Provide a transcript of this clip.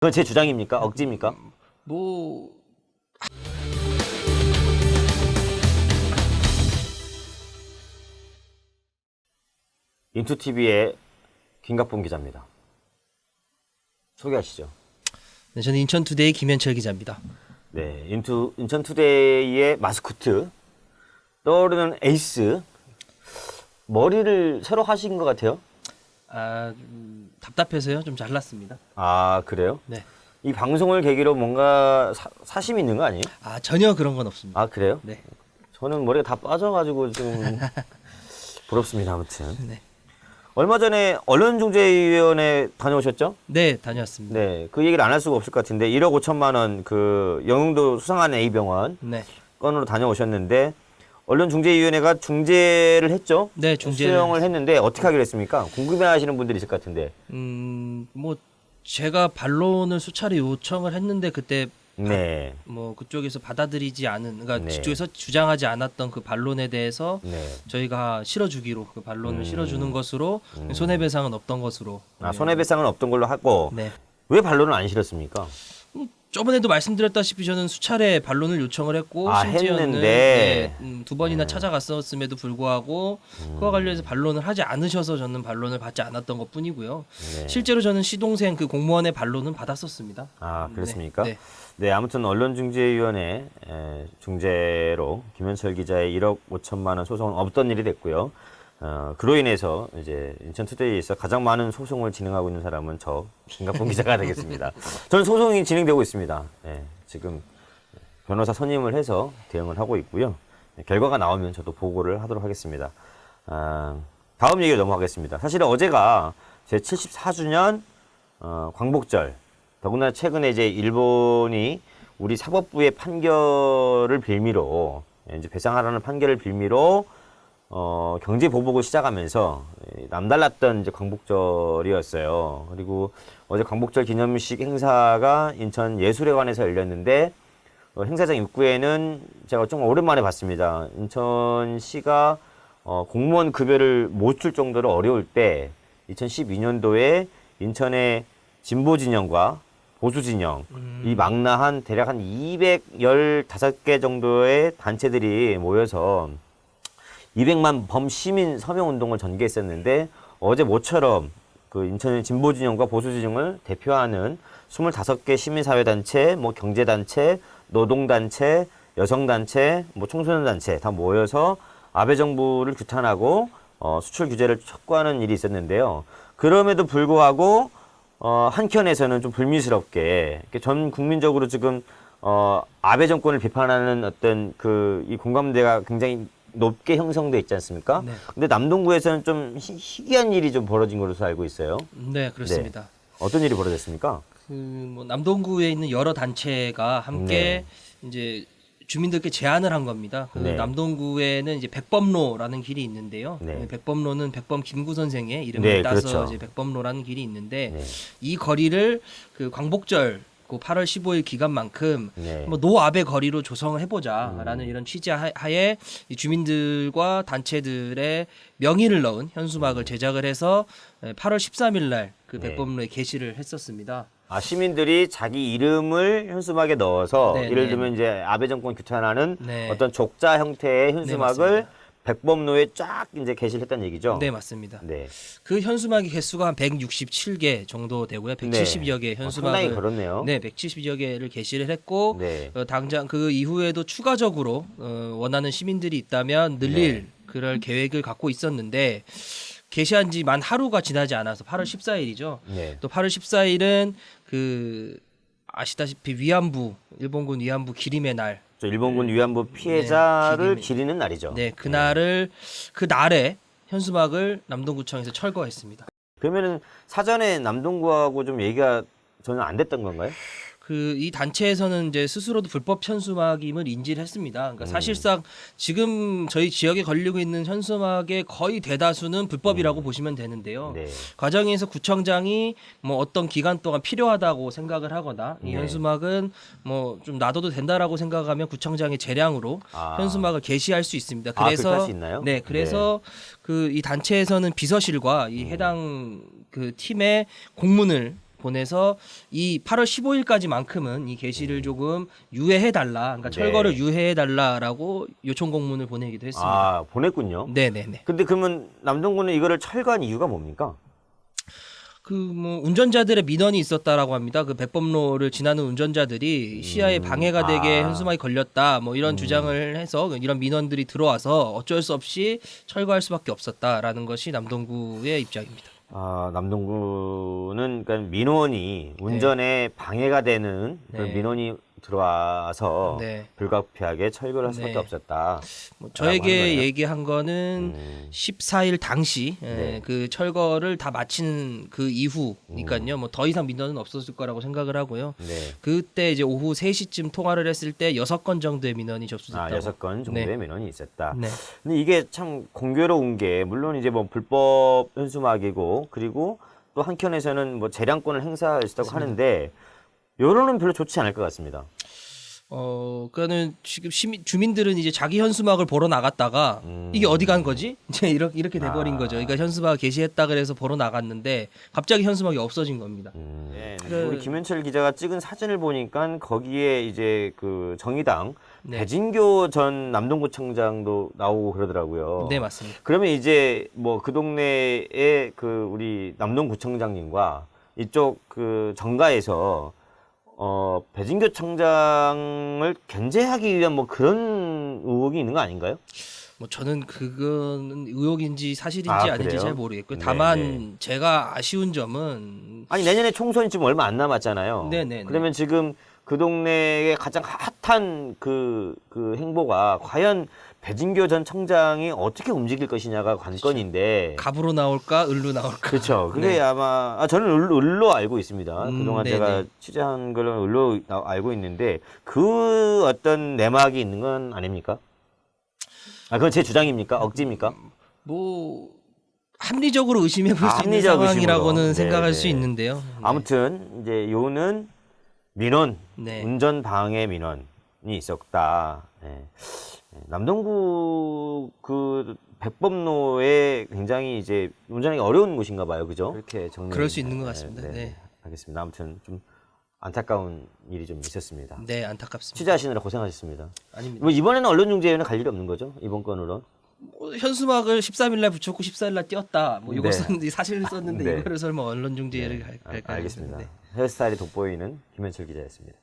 그건 제 주장입니까? 억지입니까? 뭐 인투TV의 김갑봉 기자입니다. 소개하시죠. 네, 저는 인천투데이 김현철 기자입니다. 네, 인천투데이의 마스코트 떠오르는 에이스 머리를 새로 하신 것 같아요. 답답해서요. 좀 잘랐습니다. 아, 그래요? 네. 이 방송을 계기로 뭔가 사심 있는 거 아니에요? 전혀 그런 건 없습니다. 아, 그래요? 네. 저는 머리가 다 빠져가지고 좀 부럽습니다. 아무튼. 네. 얼마 전에 언론중재위원회 다녀오셨죠? 네, 다녀왔습니다. 네, 그 얘기를 안 할 수가 없을 것 같은데 1억 5천만 원 그 영흥도 수상한 A병원 네. 건으로 다녀오셨는데 언론중재위원회가 중재를 했죠? 네, 중재를 수용을 했는데 어떻게 하기로 했습니까? 궁금해하시는 분들이 있을 것 같은데. 뭐 제가 반론을 수차례 요청을 했는데 그때 네, 뭐 그쪽에서 받아들이지 않은, 그러니까 네. 그쪽에서 주장하지 않았던 그 반론에 대해서 네. 저희가 실어주기로 그 반론을 실어주는 것으로 손해배상은 없던 것으로. 아, 손해배상은 없던 걸로 하고 네. 왜 반론을 안 실었습니까? 저번에도 말씀드렸다시피 저는 수차례 반론을 요청을 했고 심지어는 했는데. 두 번이나 찾아갔었음에도 불구하고 그와 관련해서 반론을 하지 않으셔서 저는 반론을 받지 않았던 것뿐이고요. 네. 실제로 저는 시동생 그 공무원의 반론은 받았었습니다. 아, 그렇습니까? 네. 네, 아무튼 언론중재위원회 중재로 김현철 기자의 1억 5천만 원 소송은 없던 일이 됐고요. 그로 인해서 이제 인천투데이에서 가장 많은 소송을 진행하고 있는 사람은 저 김갑봉 기자가 되겠습니다. 저는 소송이 진행되고 있습니다. 네, 지금 변호사 선임을 해서 대응을 하고 있고요. 결과가 나오면 저도 보고를 하도록 하겠습니다. 다음 얘기로 넘어가겠습니다. 사실은 어제가 제 74주년 광복절. 더구나 최근에 이제 일본이 우리 사법부의 판결을 빌미로 이제 배상하라는 판결을 빌미로 경제 보복을 시작하면서 남달랐던 이제 광복절이었어요. 그리고 어제 광복절 기념식 행사가 인천 예술회관에서 열렸는데 행사장 입구에는 제가 좀 오랜만에 봤습니다. 인천시가 공무원 급여를 못 줄 정도로 어려울 때 2012년도에 인천의 진보 진영과 보수 진영 이 망라한 대략 한 215개 정도의 단체들이 모여서 200만 범시민 서명운동을 전개했었는데 어제 모처럼 그 인천의 진보 진영과 보수 진영을 대표하는 25개 시민사회단체, 뭐 경제단체, 노동단체, 여성단체, 뭐 청소년단체 다 모여서 아베 정부를 규탄하고 수출 규제를 촉구하는 일이 있었는데요. 그럼에도 불구하고 한켠에서는 좀 불미스럽게 전 국민적으로 지금 아베 정권을 비판하는 어떤 그 이 공감대가 굉장히 높게 형성돼 있지 않습니까? 네. 근데 남동구에서는 좀 희귀한 일이 좀 벌어진 걸로 알고 있어요. 네, 그렇습니다. 어떤 일이 벌어졌습니까? 뭐 남동구에 있는 여러 단체가 함께 이제 주민들께 제안을 한 겁니다. 그 네. 남동구에는 이제 백범로라는 길이 있는데요. 네. 백범로는 백범 김구 선생의 이름을 네, 따서 그렇죠. 이제 백범로라는 길이 있는데 네. 이 거리를 그 광복절 그 8월 15일 기간만큼 네. 뭐 노아베 거리로 조성을 해보자라는 이런 취지 하에 이 주민들과 단체들의 명의를 넣은 현수막을 제작을 해서 8월 13일 날 그 네. 백범로에 게시를 했었습니다. 시민들이 자기 이름을 현수막에 넣어서 네, 예를 네. 들면 이제 아베 정권 규탄하는 네. 어떤 족자 형태의 현수막을 맞습니다. 백범로에 쫙 이제 게시를 했다는 얘기죠. 네, 맞습니다. 네. 그 현수막의 개수가 한 167개 정도 되고요. 170여 개 현수막을 상당히 걸었네요. 네, 170여 개를 게시를 했고 네. 당장 그 이후에도 추가적으로 원하는 시민들이 있다면 늘릴 네. 그럴 계획을 갖고 있었는데 게시한 지 만 하루가 지나지 않아서 8월 14일이죠. 네. 또 8월 14일은 그 아시다시피 위안부 일본군 위안부 기림의 날. 저 일본군 위안부 피해자를 기림이- 기리는 날이죠. 네, 그날을 그 날에 현수막을 남동구청에서 철거했습니다. 그러면은 사전에 남동구하고 좀 얘기가 전혀 안 됐던 건가요? 그 이 단체에서는 이제 스스로도 불법 현수막임을 인지를 했습니다. 그러니까 사실상 지금 저희 지역에 걸리고 있는 현수막의 거의 대다수는 불법이라고 보시면 되는데요. 네. 과정에서 구청장이 뭐 어떤 기간 동안 필요하다고 생각을 하거나 이 네. 현수막은 뭐 좀 놔둬도 된다라고 생각하면 구청장의 재량으로 현수막을 게시할 수 있습니다. 그렇게 그래서 할 수 있나요? 네, 그래서 그 이 단체에서는 비서실과 이 해당 그 팀에 공문을 보내서 이 8월 15일까지만큼은 이 게시를 조금 유예해 달라. 그러니까 네. 철거를 유예해 달라라고 요청 공문을 보내기도 했습니다. 아, 보냈군요. 네네네. 근데 그러면 남동구는 이거를 철거한 이유가 뭡니까? 그 뭐 운전자들의 민원이 있었다라고 합니다. 그 백범로를 지나는 운전자들이 시야에 방해가 되게 현수막이 걸렸다. 뭐 이런 주장을 해서 이런 민원들이 들어와서 어쩔 수 없이 철거할 수밖에 없었다라는 것이 남동구의 입장입니다. 아, 남동구는 그러니까 민원이 운전에 방해가 되는 그런 네. 민원이 들어와서 네. 불가피하게 철거를 할 수밖에 네. 없었다. 뭐 하는 저에게 거네요. 얘기한 거는 14일 당시 네. 그 철거를 다 마치는 그 이후니까요. 뭐 더 이상 민원은 없었을 거라고 생각을 하고요. 네. 그때 이제 오후 3시쯤 통화를 했을 때 6건 정도의 민원이 접수됐다고. 아, 6건 정도의 네. 민원이 있었다. 네. 근데 이게 참 공교로운 게 물론 이제 뭐 불법 현수막이고 그리고 또 한켠에서는 뭐 재량권을 행사할 수 있다고 하는데 여론은 별로 좋지 않을 것 같습니다. 그러니까는 지금 주민들은 이제 자기 현수막을 보러 나갔다가 이게 어디 간 거지? 이제 이렇게 돼버린 거죠. 그러니까 현수막 게시했다 그래서 보러 나갔는데 갑자기 현수막이 없어진 겁니다. 네. 그- 우리 김현철 기자가 찍은 사진을 보니까 거기에 이제 그 정의당 네. 배진교 전 남동구청장도 나오고 그러더라고요. 네, 맞습니다. 그러면 이제 뭐 그 동네에 그 우리 남동구청장님과 이쪽 그 정가에서 배진교 청장을 견제하기 위한 뭐 그런 의혹이 있는 거 아닌가요? 뭐 저는 그거는 의혹인지 사실인지 아, 아닌지 그래요? 잘 모르겠고요. 네, 다만 네. 제가 아쉬운 점은 아니 내년에 총선이 지금 얼마 안 남았잖아요. 네네네. 그러면 지금 그 동네의 가장 핫한 그 행보가 과연 배진교 전 청장이 어떻게 움직일 것이냐가 관건인데. 갑으로 나올까 을로 나올까. 그렇죠. 그게 네. 아마 저는 을로 알고 있습니다. 그동안 네네. 제가 취재한 걸 을로 알고 있는데 그 어떤 내막이 있는 건 아닙니까? 아, 그건 제 주장입니까? 억지입니까? 뭐 합리적으로 의심해 볼 수 있는 합리적 상황이라고는 의심으로. 생각할 네, 수 네. 있는데요. 네. 아무튼 이제 요는 민원, 네. 운전 방해 민원이 있었다. 네. 남동구 그 백범로에 굉장히 이제 운전하기 어려운 곳인가 봐요, 그죠? 그렇게 정리. 그럴 수 있는 것 같습니다. 네. 알겠습니다. 아무튼 좀 안타까운 일이 좀 있었습니다. 네, 안타깝습니다. 취재하시느라 고생하셨습니다. 아닙니다. 뭐 이번에는 언론중재위원회 갈 일이 없는 거죠? 이번 건으로? 뭐 현수막을 13일 날 붙였고 14일 날 띄었다. 뭐 이거 네. 썼는데 사실 썼는데 네. 이거를 설마 언론중재를 갈까요? 알겠습니다. 네. 헤어스타일이 돋보이는 김현철 기자였습니다.